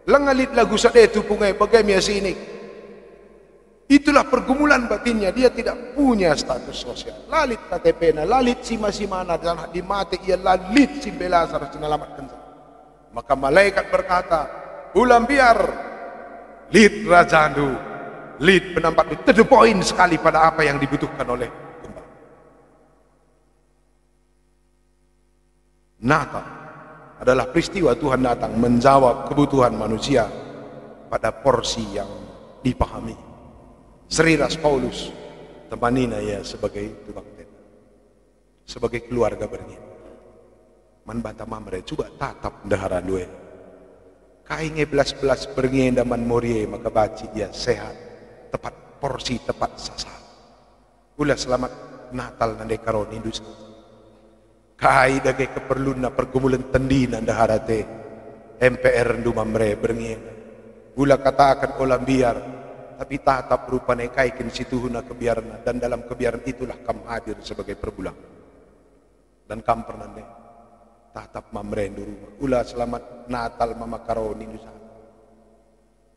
Lengalit lagu sadetu pungai bagai sini. Itulah pergumulan batinnya. Dia tidak punya status sosial. Lalit KTP na, lalit sima-simana dan di mati ia lalit si belasar sinalamatkan. Maka malaikat berkata, ulam biar lid rajandu, lid penampak to the point sekali pada apa yang dibutuhkan oleh gembala. Natal adalah peristiwa Tuhan datang menjawab kebutuhan manusia pada porsi yang dipahami. Seriras Paulus temanina ya sebagai tukang tenda, sebagai keluarga bernyi. Man bata mamre coba tatap dahara dua. Kainge belas-belas bernyi daman morie maka baci dia sehat, tepat porsi, tepat sasar. Ulah selamat Natal nande karon industri. Kai dage keperluan pergumulan tendina daharate MPR ndu mamre berngi. Ulah katakan olam biar tapi tatap rupane kaikin situhuna kebiaran dan dalam kebiaran itulah kam hadir sebagai perbulang. Dan kam pernah tatap mamre ndu rumah. Ulah selamat Natal mama karoni nusa.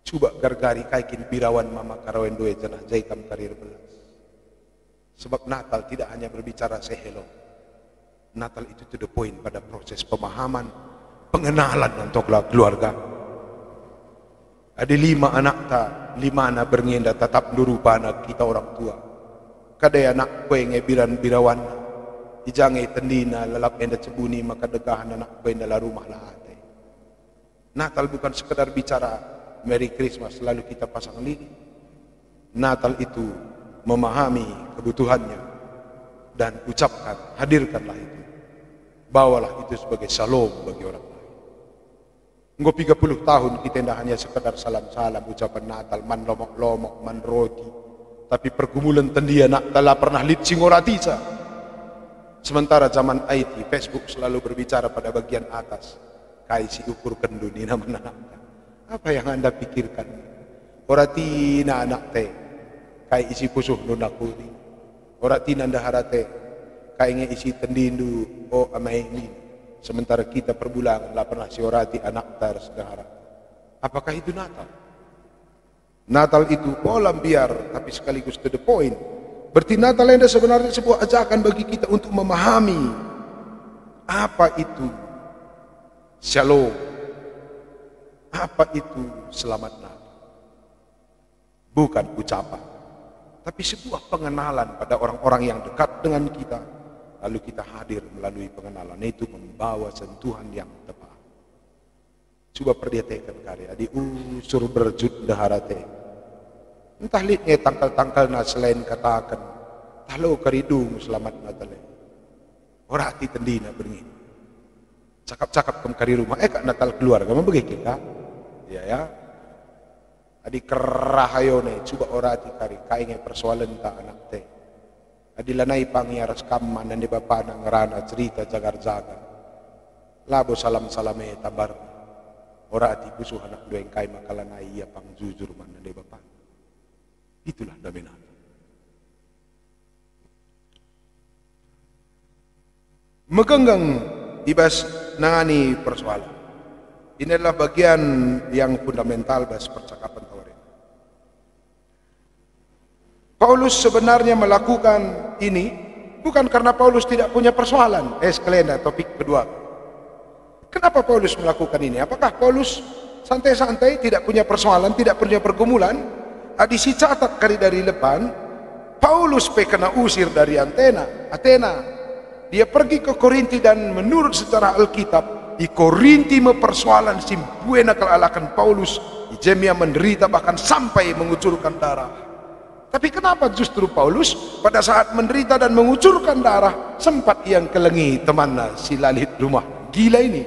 Coba gargari kaikin birawan mama karawen dua jenah jaitam karir belas. Sebab Natal tidak hanya berbicara say hello. Natal itu to the point pada proses pemahaman, pengenalan untuk keluarga. Ada 5 anak ta, 5 anak berngenda tetap nurupa anak kita orang tua. Kadai anak kue ngebiran birawan, ijange tendina lalap enda cebuni maka degahan anak kue dalam rumah lahate. Natal bukan sekedar bicara Merry Christmas lalu kita pasang lilin. Natal itu memahami kebutuhannya dan ucapkan, hadirkanlah itu. Bawalah itu sebagai shalom bagi orang lain. Engko 30 tahun kita tidak hanya sekedar salam-salam ucapan Natal, man lomok-lomok, man roti. Tapi pergumulan tendia nak telah pernah lit singoratisa. Sementara zaman IT, Facebook selalu berbicara pada bagian atas. Kaisi ukur kendu ni nama anak. Apa yang anda pikirkan? Oratina anak teh. Kai isi pusuh nunakuri. Oratina anda harate. Kayaknya isi tendindu oh amai ini. Sementara kita perbulangan lah pernah siorati anak tar segara. Apakah itu Natal? Natal itu olam biar tapi sekaligus to the point. Berarti Natal itu sebenarnya sebuah ajakan bagi kita untuk memahami apa itu shalom, apa itu selamat Natal. Bukan ucapan, tapi sebuah pengenalan pada orang-orang yang dekat dengan kita. Lalu kita hadir melalui pengenalan itu membawa sentuhan yang tepat. Coba perhatikan karya di usur berjud daharate. Entah litnya tangkal-tangkal na selain katakan talo keridung selamat Natal. Orati tendina beringin. Cakap-cakap kem kari rumah kak Natal keluarga membagi kita. Ya. Adi kerahayone coba orati kari kainge persoalan ta anak teh. Adilanay pangyaras kaman dan di bapa nang ngerana cerita jagar-jagar. Labo salam-salame tabar. Ora ati pusuh anak doeng kay makalanay iya pang jujur man dan di bapa. Itulah damai Natal. Megenggang ibas nangani persoalan. Ini adalah bagian yang fundamental bas percakapan tawarin. Paulus sebenarnya melakukan ini bukan karena Paulus tidak punya persoalan. Sekalian topik kedua. Kenapa Paulus melakukan ini? Apakah Paulus santai-santai tidak punya persoalan, tidak punya pergumulan? Adisi catat kali dari depan, Paulus kena usir dari Athena. Dia pergi ke Korinti dan menurut secara Alkitab di Korinti persoalan simpuena kelalakan Paulus. Di Jemia menderita bahkan sampai mengucurkan darah. Tapi kenapa justru Paulus pada saat menderita dan mengucurkan darah sempat yang kelengi temannya si lalit rumah gila ini?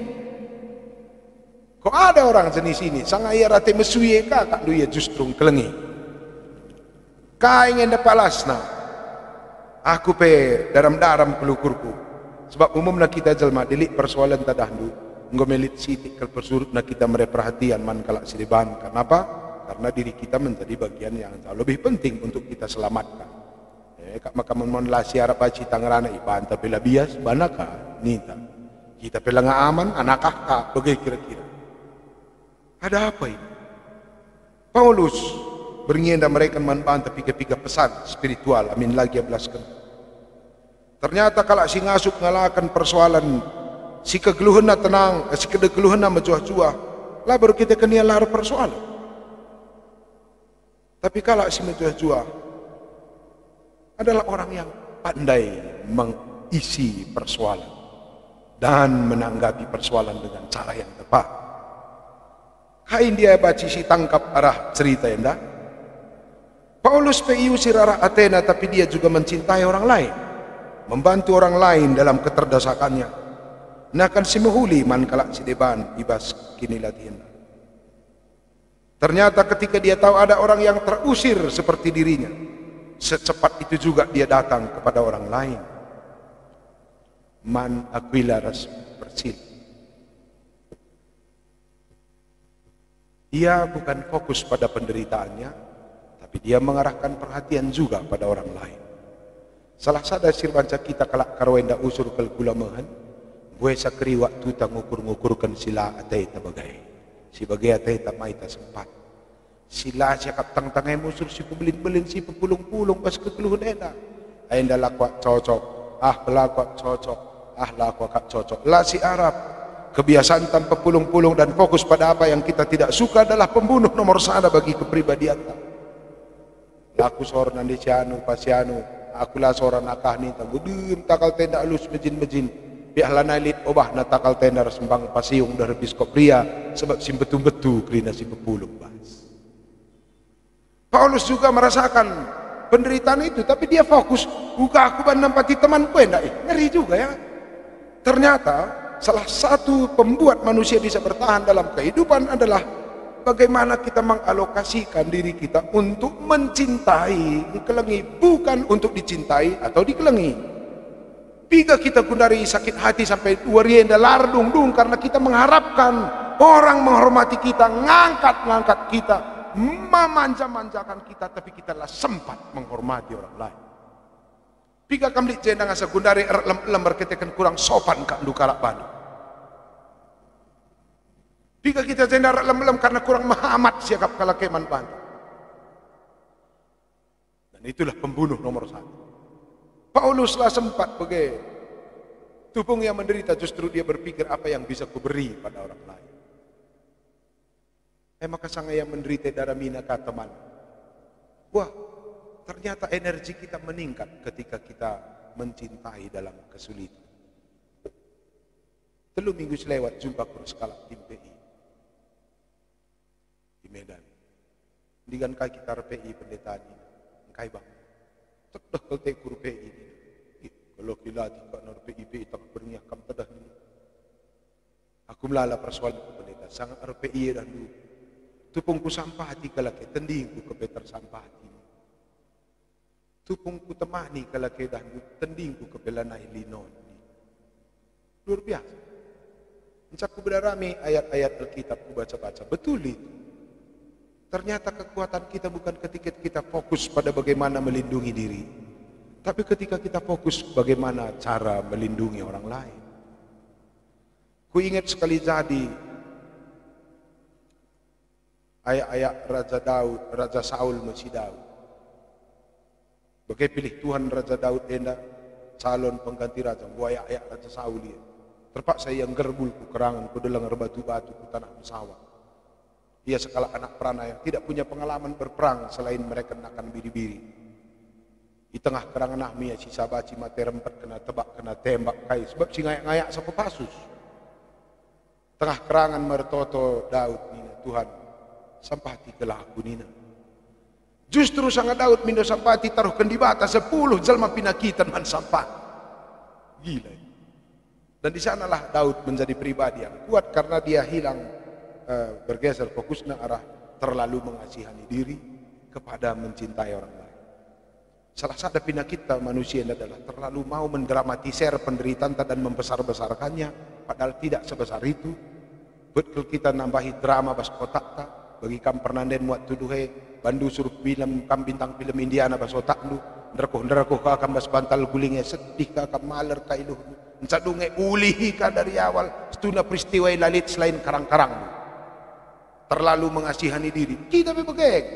Kok ada orang jenis ini? Sang ayah rate mesuye kak dia justru kelengi. Kaingen depalasna. Aku daram pelukurku. Sebab umumnya kita jelma delik persoalan tadahdu. Ngomelit sitik kelpersurut na kita mereperhatian man kalak siliban. Kenapa? Karena diri kita menjadi bagian yang jauh lebih penting untuk kita selamatkan. Kak maka memonlah siara baci tangerana iban tapi bias banaka nita. Kita pelang aman anakah kak bagai kira-kira. Ada apa ini? Paulus beringin mereka membantah piga-piga pesan spiritual, amin lagi belaskan. Ternyata kalau si ngasup ngalakan persoalan, si kegeluhan tenang, si kegeluhan menjuah-juah, lah baru kita kena lar persoalan. Tapi kalau si menjuah-juah adalah orang yang pandai mengisi persoalan dan menanggapi persoalan dengan cara yang tepat. Kain dia baca si tangkap arah cerita endah. Paulus diusir arah Athena, tapi dia juga mencintai orang lain, membantu orang lain dalam keterdesakannya. Nakan si mehuli man kalak si deban ibas kini latihan. Ternyata ketika dia tahu ada orang yang terusir seperti dirinya, secepat itu juga dia datang kepada orang lain. Man Aquila ras Persil. Dia bukan fokus pada penderitaannya, tapi dia mengarahkan perhatian juga pada orang lain. Salah satu sirbanca kita kalak karwenda usur kal gulamahan, gue sakri waktu tak ngukur-ngukurkan sila atai tabagai. Si bagai atai tak mai tak sempat. Sila siakap tang-tangai musur si pebelin-belin si pepulung-pulung pas kekeluhan eda. Aenda lakwak cocok, lakwak cocok, lakwak cocok. Lah si Arab. Kebiasaan tanpa pulung-pulung dan fokus pada apa yang kita tidak suka adalah pembunuh nomor satu bagi kepribadian. Laku seorang nanti sianu pasianu, akulah seorang nakah nih tanggudim takal tenda alus mejin-mejin. Biarlah nalit obah na takal tenda sembang pasiung dari biskop pria sebab sim betul-betul kerina si pepulung bahas. Paulus juga merasakan penderitaan itu, tapi dia fokus buka aku ban nampati temanku enggak ngeri juga ya. Ternyata salah satu pembuat manusia bisa bertahan dalam kehidupan adalah bagaimana kita mengalokasikan diri kita untuk mencintai, dikelengi, bukan untuk dicintai atau dikelengi. Jika kita gundari sakit hati sampai warienda lardung karena kita mengharapkan orang menghormati kita, ngangkat kita, memanja-manjakan kita, tapi kita lah sempat menghormati orang lain. Pika kami jendang asa gundari lembar ketekan kurang sopan kak dukalak bani. Pika kita jendang lem karena kurang mahamat siakap kalakeman bani. Dan itulah pembunuh nomor satu. Paulus lah sempat bagai tupung yang menderita, justru dia berpikir apa yang bisa kuberi pada orang lain. Maka sang yang menderita darah mina kata teman. Wah, ternyata energi kita meningkat ketika kita mencintai dalam kesulitan. 3 minggu selewat jumpa kurus kalak tim PI di Medan. Dengan kai kita PI pendeta ini, kai bang. Tedah kalau tekur PI ini. Kalau kila tidak nor PI tak berniah kam tedah ini. Aku melala persoalan ke pendeta. Sangat RPI dan dulu. Tupungku sampah hati kalak tendingku ke beter sampah hati. Tupungku temani kalau kedah tendingku ke belanai linon. Luar biasa. Encakku berdarami ayat-ayat Alkitab ku baca-baca. Betul itu. Ternyata kekuatan kita bukan ketika kita fokus pada bagaimana melindungi diri, tapi ketika kita fokus bagaimana cara melindungi orang lain. Ku ingat sekali jadi ayat-ayat Raja Saul masih Daud. Bagai pilih Tuhan Raja Daud enda calon pengganti raja, buaya ayak Raja Saul dia. Terpaksa yang gerbul ku kerangan ku delang batu-batu ku tanah sawah. Dia sekala anak perana yang tidak punya pengalaman berperang selain mereka nakan biri-biri. Di tengah kerangan ahmia sisa baci mate rempet kena tebak kena tembak kai sebab si ngayak-ngayak sapa pasus. Tengah kerangan mertoto Daud nina Tuhan sampati kelah aku nina. Justru sangat Daud mindo sampati taruhkan di bata 10 jalma pinakitan man sampah. Gila. Dan di sanalah Daud menjadi pribadi yang kuat karena dia hilang bergeser fokusnya arah terlalu mengasihani diri kepada mencintai orang lain. Salah satu penyakit manusia adalah terlalu mau mendramatisir penderitaan dan membesar-besarkannya padahal tidak sebesar itu. Betul kita nambahi drama bas kotak tak bagi kam pernanden muat tuduhe bandu suruh film kam bintang film Indiana bas otak lu nderkoh ka kam bas bantal gulingnya sedih ka kam maler ka iluh encadunge ulihi ka dari awal setuna peristiwa lalit selain karang-karang terlalu mengasihani diri. Kita bebegeng.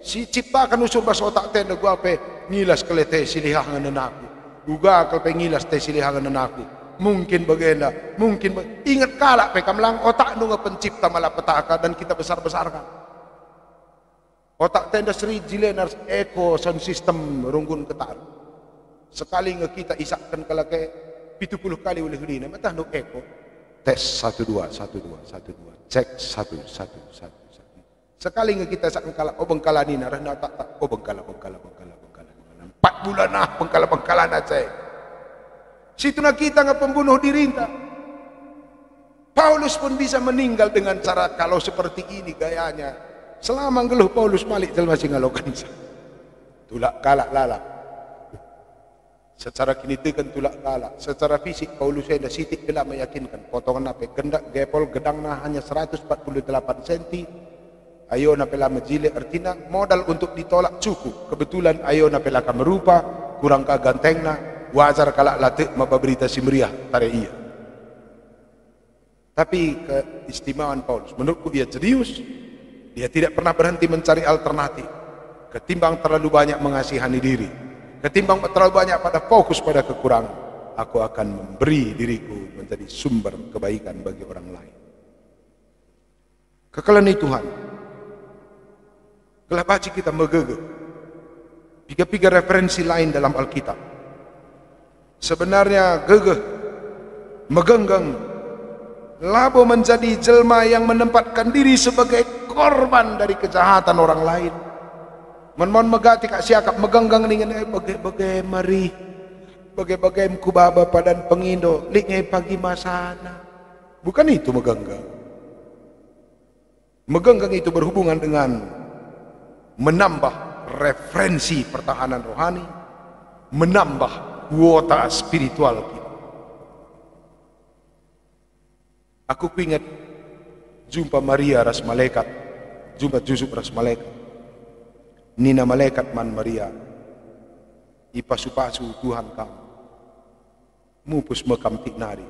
Si ciptakan usul bas otak tenda gua pe ngilas kele teh silihah ngan aku. Juga kalau pe ngilas teh silihah ngan aku. Mungkin bagenda, mungkin ingat kalak pe kamlang otak nu pencipta malapetaka dan kita besar-besarkan. Otak tenda Sri Jilenars Eko sound system runggun ketar. Sekali nge kita isakkan kalake 70 kali oleh hudina matah nu Eko. Tes 1 2 1 2 1 2 cek 1 1 1 1. Sekali nge kita isakkan kalak oh bengkala nina rena tak oh bengkala 4 bulan nah bengkala cek. Situ nak kita nggak pembunuh diri entah. Paulus pun bisa meninggal dengan cara kalau seperti ini gayanya. Selama ngeluh Paulus malik masih ngalokan. Tulak kalak lala. Secara kini tekan tulak kalak. Secara fisik Paulus ada sitik gelap meyakinkan. Potongan apa? Gendak gepol gedangna hanya 148 cm. Ayo napela majile artinya modal untuk ditolak cukup. Kebetulan ayo napela merupa kurang kagantengna. Wajar kalak latih mababerita si meriah tare iya. Tapi keistimewaan Paulus menurutku dia serius. Dia tidak pernah berhenti mencari alternatif. Ketimbang terlalu banyak mengasihani diri, ketimbang terlalu banyak pada fokus pada kekurangan, aku akan memberi diriku menjadi sumber kebaikan bagi orang lain. Kekalani Tuhan. Kelah baca kita megege. Tiga referensi lain dalam Alkitab. Sebenarnya gegeh, megenggang, labo menjadi jelma yang menempatkan diri sebagai korban dari kejahatan orang lain. Men-mon megati kak siakap megenggang dengan bagai mari, bagai kubaba padan pengindo, lingai pagi masana. Bukan itu megenggang. Megenggang itu berhubungan dengan menambah referensi pertahanan rohani, menambah kuota spiritual kita. Aku ingat jumpa Maria ras malaikat, jumpa Yusuf ras malaikat. Nina malaikat man Maria, ipasu-pasu Tuhan kamu, mupus mekam tiknari,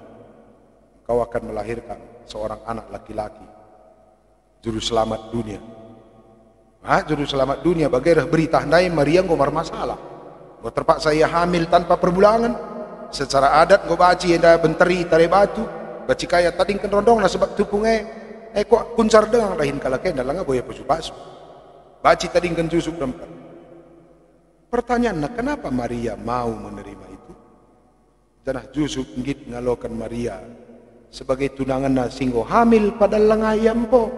kau akan melahirkan seorang anak laki-laki, juru selamat dunia. Juru selamat dunia bagaimana berita handai Maria ngomar masalah. Gua terpaksa ia hamil tanpa perbulangan. Secara adat gua baci enda benteri tare batu. Baci kaya tading kendrondong na sebab tupunge. Kok kuncar dengan rahin kalake dalanga boya pasu-pasu. Baci tading kan jusuk tempat. Pertanyaannya kenapa Maria mau menerima itu? Janah jusuk ngit ngalokan Maria sebagai tunangan na singgo hamil pada langayam po.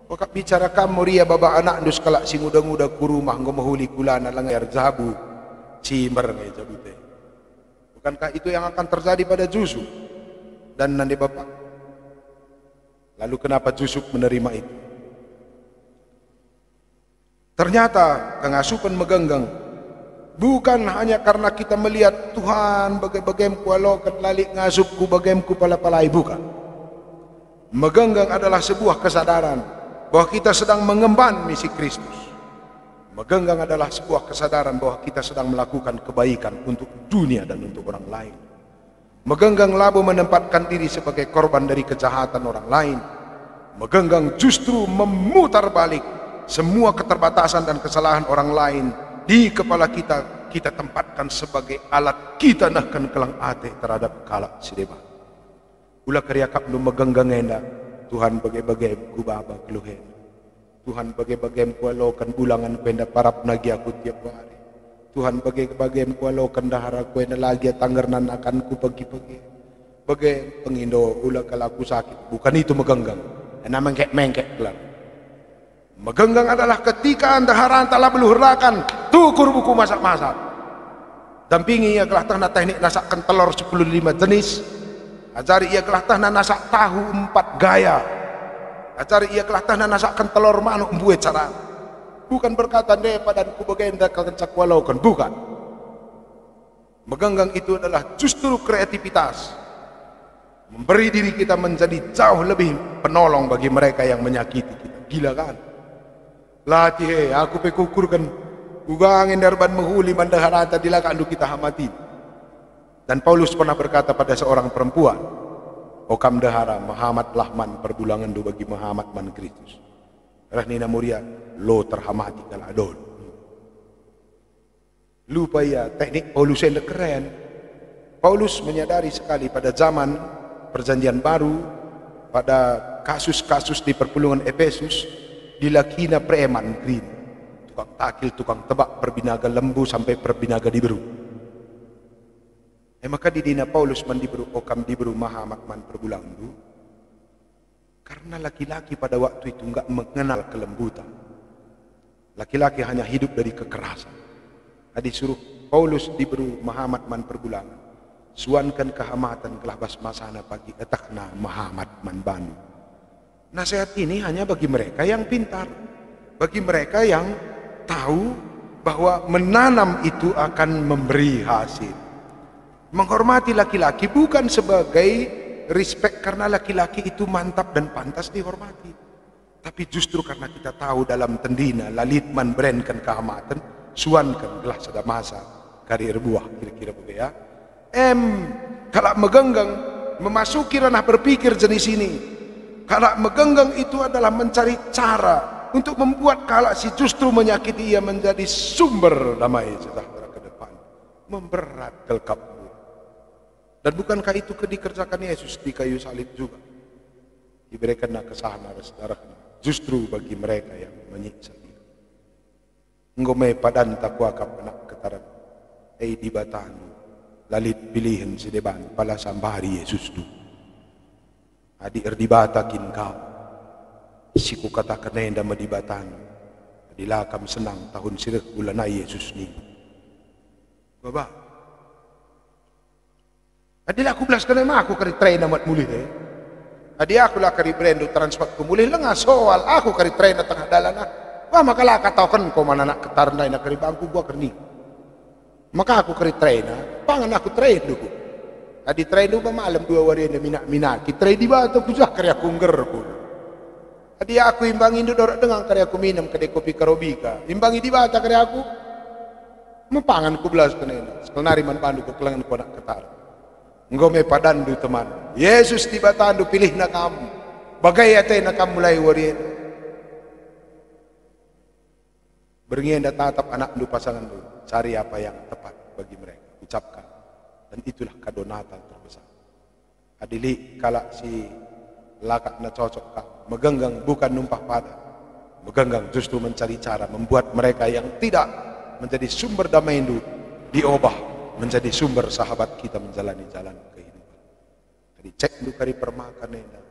Wakak bicara kamu Maria baba anak dus kalak si muda-muda kurumah ngomahuli kulana langayar zabu. Cimber ngai jabute. Bukankah itu yang akan terjadi pada Yusuf dan nanti bapak? Lalu kenapa Yusuf menerima itu? Ternyata kengasupan megenggang bukan hanya karena kita melihat Tuhan bagai-bagai kualokat lalik ngasupku bagaimku pala-palai, bukan. Megenggang adalah sebuah kesadaran bahwa kita sedang mengemban misi Kristus. Megenggang adalah sebuah kesadaran bahwa kita sedang melakukan kebaikan untuk dunia dan untuk orang lain. Megenggang labu menempatkan diri sebagai korban dari kejahatan orang lain. Megenggang justru memutar balik semua keterbatasan dan kesalahan orang lain di kepala kita. Kita tempatkan sebagai alat kita nahkan kelang ate terhadap kalak sideba. Ulah kariakap lu megenggang enda Tuhan bagai-bagai kubaba keluhen. Tuhan bagai-bagai kualokan bulangan kuenda parap nagi aku tiap hari. Tuhan bagai-bagai kualokan dahara kuenda lagi tanggernan akan ku pagi-pagi. Bagai pengindo ulah kalau aku sakit. Bukan itu megenggang. Enak mengkek-mengkek kelar. Megenggang adalah ketika daharan telah beluhurakan tukur buku masak-masak. Dampingi ia kelah tanah teknik nasakkan telur 10 jenis. Ajari ia kelah tanah nasak tahu 4 gaya. Ajari ia kelah tanah nasakkan telur manuk buat cara. Bukan berkata daripada ku bagenda kencak walaukan, bukan. Megenggang itu adalah justru kreativitas. Memberi diri kita menjadi jauh lebih penolong bagi mereka yang menyakiti kita. Gila kan? Latih aku pekukurkan ugangin darban menghuli mandaharata dilakan kita hamati. Dan Paulus pernah berkata pada seorang perempuan, Okam dahara Muhammad lahman perbulangan do bagi Muhammad man Kristus. Rahnina muria lo terhamati kaladon. Lupa ya teknik Paulus yang keren. Paulus menyadari sekali pada zaman perjanjian baru, pada kasus-kasus di perpulungan Efesus, dilakina preman green, tukang takil, tukang tebak, perbinaga lembu sampai perbinaga diberu. Maka di dina Paulus man diberu okam diberu Muhammad man perbulangan du. Karena laki-laki pada waktu itu enggak mengenal kelembutan. Laki-laki hanya hidup dari kekerasan. Disuruh Paulus diberu Muhammad man perbulangan. Suankan kehamatan kelabas masana pagi etakna Muhammad man banu. Nasihat ini hanya bagi mereka yang pintar. Bagi mereka yang tahu bahwa menanam itu akan memberi hasil. Menghormati laki-laki bukan sebagai respect karena laki-laki itu mantap dan pantas dihormati, tapi justru karena kita tahu dalam tendina lalitman brandkan kehamatan suankan gelah sada masa karir buah kira-kira begitu ya. Kalau megenggang memasuki ranah berpikir jenis ini, kalau megenggang itu adalah mencari cara untuk membuat kalau si justru menyakiti ia menjadi sumber damai sejahtera ke depan, memberat kelkap. Dan bukankah itu dikerjakan Yesus di kayu salib juga? Diberikanlah kesana darahnya justru bagi mereka yang menyiksa dia. Ngomai padan takuakap anak ketaran. Di batanu lalit pilihan sedeban pala sambari Yesus tu. Adi erdibatakin kau. Siku katakan nenda madibatanu. Dilakam senang tahun sirek bulan Yesus ni. Baba. Adilah aku belas kena aku kari train amat mulih Adi aku lah kari brand transport ku mulih lengah soal aku kari train tengah dalan wah maka lah katakan kau mana nak ketarnai nak kari bangku gua kerni maka aku kari train pangan aku train dulu adi train dulu malam 2 hari ini minak train di batu pujah kari aku ngger ku adi aku imbangin dulu dengan kari aku minum kedai kopi karobika imbangi di bata kari aku mepangan ku belas kena sekelari man pandu ke kelangan ku nak ketar ngome padandu teman Yesus tiba tandu pilih na kamu bagai ate na kamu mulai warin beringin dan tatap anak du pasangan du cari apa yang tepat bagi mereka ucapkan dan itulah kado Natal terbesar adili kala si lakak na cocok kau megenggang bukan numpah pada megenggang justru mencari cara membuat mereka yang tidak menjadi sumber damai itu diubah menjadi sumber sahabat kita menjalani jalan kehidupan. Jadi cek du kari permakan nenda.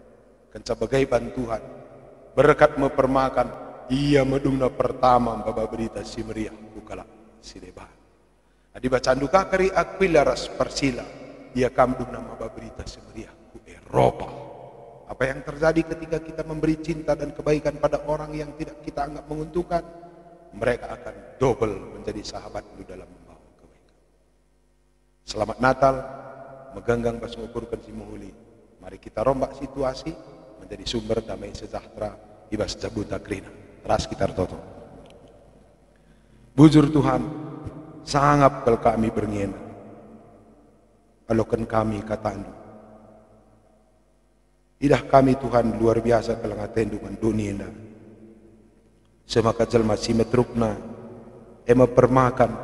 Kenca bagai bantuan. Berkat mempermakan. Ia medumna pertama baba berita si meriah bukala si debat. Adi bacanduka kari Aquila ras Persila. Ia kamdumna baba berita si meriah ku Eropa. Apa yang terjadi ketika kita memberi cinta dan kebaikan pada orang yang tidak kita anggap menguntungkan, mereka akan double menjadi sahabat lu dalam Selamat Natal, meganggang bas mengukurkan si muhuli. Mari kita rombak situasi menjadi sumber damai sejahtera ibas jabuta krina. Teras kita toto. Bujur Tuhan, sangap kalau kami berngena. Alokan kami katandu. Idah kami Tuhan luar biasa kalau ngatendungan dunia. Semaka jelma si metrukna, permakan,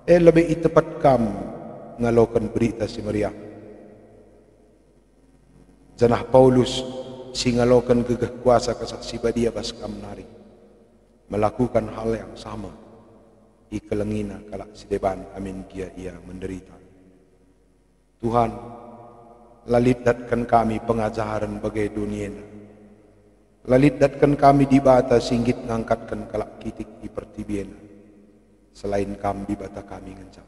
lebih tepat kamu ngalokan berita si meriah. Janah Paulus si ngalokan gegah kuasa kesaksi badia bas kamnari melakukan hal yang sama ikelengina kalak si deban amin kia ia menderita. Tuhan lalitdatkan kami pengajaran bagai dunia. Lalitdatkan kami di bata singgit ngangkatkan kalak kitik di pertibiena. Selain kami di bata kami ngencap.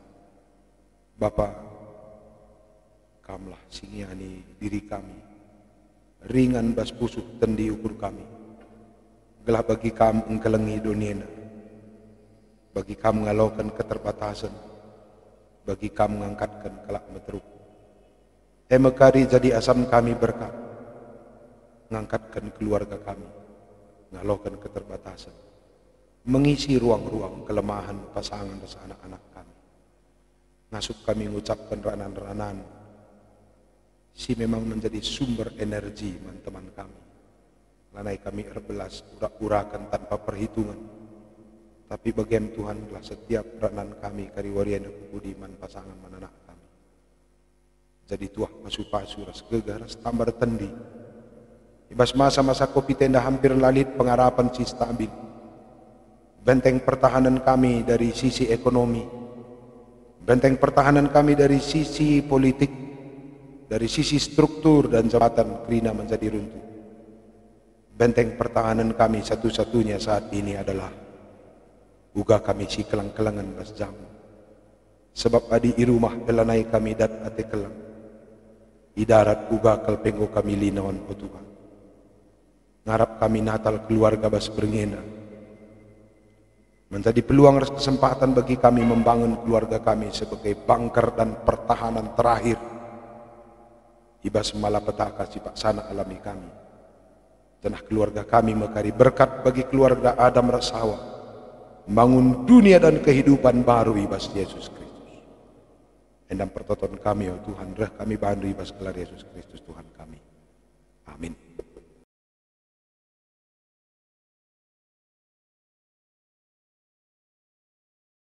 Bapa, kamlah singiani diri kami, ringan bas pusuh tendi ukur kami, gelah bagi kamu engkelengi dunia, bagi kamu ngalaukan keterbatasan, bagi kamu ngangkatkan kelak meteruk. Emekari jadi asam kami berkat, ngangkatkan keluarga kami, ngalaukan keterbatasan, mengisi ruang-ruang kelemahan pasangan dan anak-anak kami. Nasib kami mengucapkan ranan-ranan si memang menjadi sumber energi teman-teman kami. Lanai kami erbelas urak-urakan tanpa perhitungan. Tapi bagian Tuhan telah setiap peranan kami kariwarian budi man pasangan mananak kami. Jadi tuah pasu-pasu ras gegar ras tambar tendi. Ibas masa-masa kopi tenda hampir lalit pengarapan si stabil. Benteng pertahanan kami dari sisi ekonomi. Benteng pertahanan kami dari sisi politik. Dari sisi struktur dan jabatan kerina menjadi runtuh. Benteng pertahanan kami satu-satunya saat ini adalah uga kami si kelang-kelangan bas jamu. Sebab adi irumah belanai kami dat ate kelang. Idarat uga kalpenggo kami linawan o Tuhan. Ngarap kami natal keluarga bas berngena. Menjadi peluang kesempatan bagi kami membangun keluarga kami sebagai bangker dan pertahanan terakhir. Ibas malapetaka si paksana alami kami. Tanah keluarga kami mekari berkat bagi keluarga Adam Rasawa. Membangun dunia dan kehidupan baru ibas Yesus Kristus. Endam pertoton kami, oh Tuhan, reh kami bandu ibas gelar Yesus Kristus Tuhan kami. Amin.